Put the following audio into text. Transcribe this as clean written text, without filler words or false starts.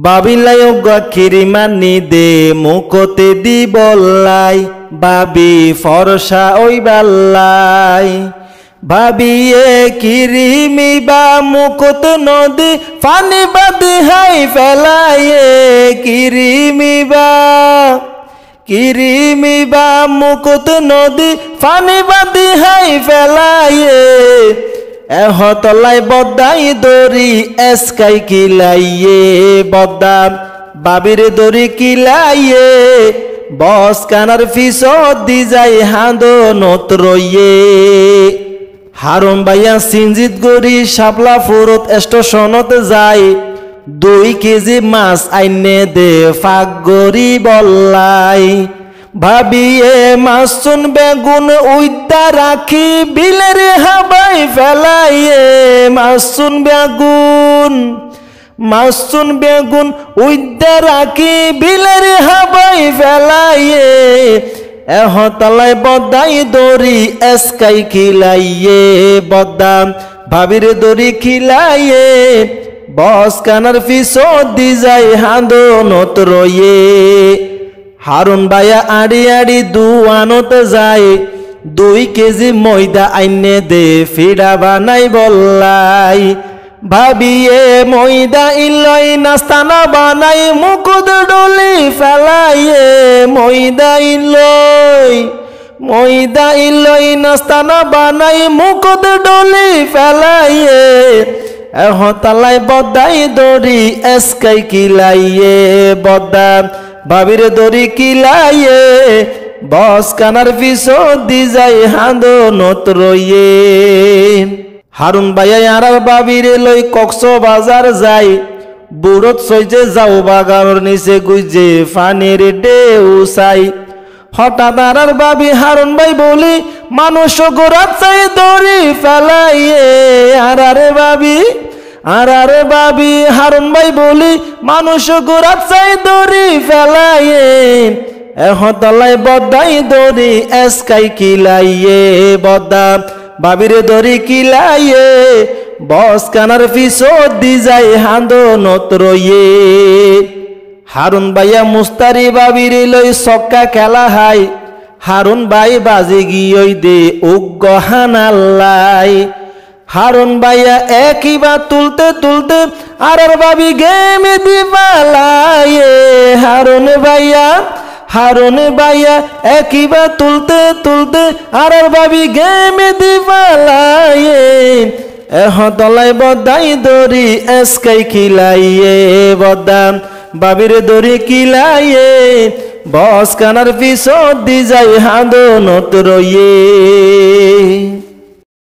বাবিলায় গাখিরি মানি দে মুখতে দি বললাই বাবি ফরসা ওই বাল্লাই ভাবিয়ে কিরিমি বা মুকুত নদী ফানি বাদি হাই ফেলাইয়ে কিরিমি বা মুকুত নদী ফানি বাদি হাই ফেলাইয়ে এহতলাই বদাই দরি এসকাই কিলাইয়ে বদা বাবির দরি কিলাইয়ে বস কানার ফিসত দি যাই হাঁদো নতরইয়ে হারুন ভাইয়া সিনজিত গড়ি শাপলা ফুরত স্টেশনত যায় 2 কেজি মাছ আইনে দে ফাঁক গড়ি বললাই ভাবিয়ে মাছুন বেগুন উইদ্যা রাখি বিলের হাবাই ফেলাইয়ে মাছুন বেগুন উইদ্যা রাখি বিলের হাবাই ফেলাইয়ে এহতলাই বদাই দরি এসকাই খিলাইয়ে বদাম ভাবির দরি খিলাইয়ে বস কানার ফিসত দি যাই হাঁদো নতরইয়ে হারুন ভাইয়া আড়ি আড়ি দুয়ানত যায় 2 কেজি ময়দা আইনে দে ফিডা বানাই বললাই ভাবিয়ে ময়দা ইলই নাস্তানা বানাই মুকুদ ডলি ফেলাইয়ে ময়দা ইলই নাস্তানা বানাই মুকুদ ডলি ফেলাইয়ে এহতালাই বদাই দরি এসকাই কিলাইয়ে বদা ভাবির দরি কিলাইয়ে বস কানার ফিসত দি যাই হাঁদো নতরইয়ে হারুন ভাইয়া আর বাবিরে লই কক্সবাজার যাই বুড়ত সইজে যাও বাগানোর নিচে গুইজে ফানির ঢেউ চাই হঠাৎ আর বাবি হারুন ভাই বলি মানুষ গোড়াত চাই দড়ি ফেলাইয়ে আরে বাবি হারুন ভাই বলি মানুষ গোড়াত চাই দড়ি ফেলাইয়ে এহতলাই বদাই দড়ি এসকাই কিলাইয়ে বদা বাবির দরি কিলাইয়ে বস কানার ফিসত দি যাই হাঁদো নতরইয়ে হারুন ভাইয়া মুস্তারি বাবির লই সক্কা খেলা হাই হারুন ভাই বাজি গিয়ে দে উগ্গ হানাল্লাই হারুন ভাইয়া একইবা তুলতে তুলতে আর বাবি গেমে দি পালাইয়ে হারুন ভাইয়া একইবা তুলতে তুলতে আর বাবি গেমে দি পালাইয়ে এহতলাই বদাই দরি এসকাই খিলাইয়ে বদাম বাবির দরি কিলাইয়ে বস কানার ফিসত দি যাই হাঁদো নতরইয়ে।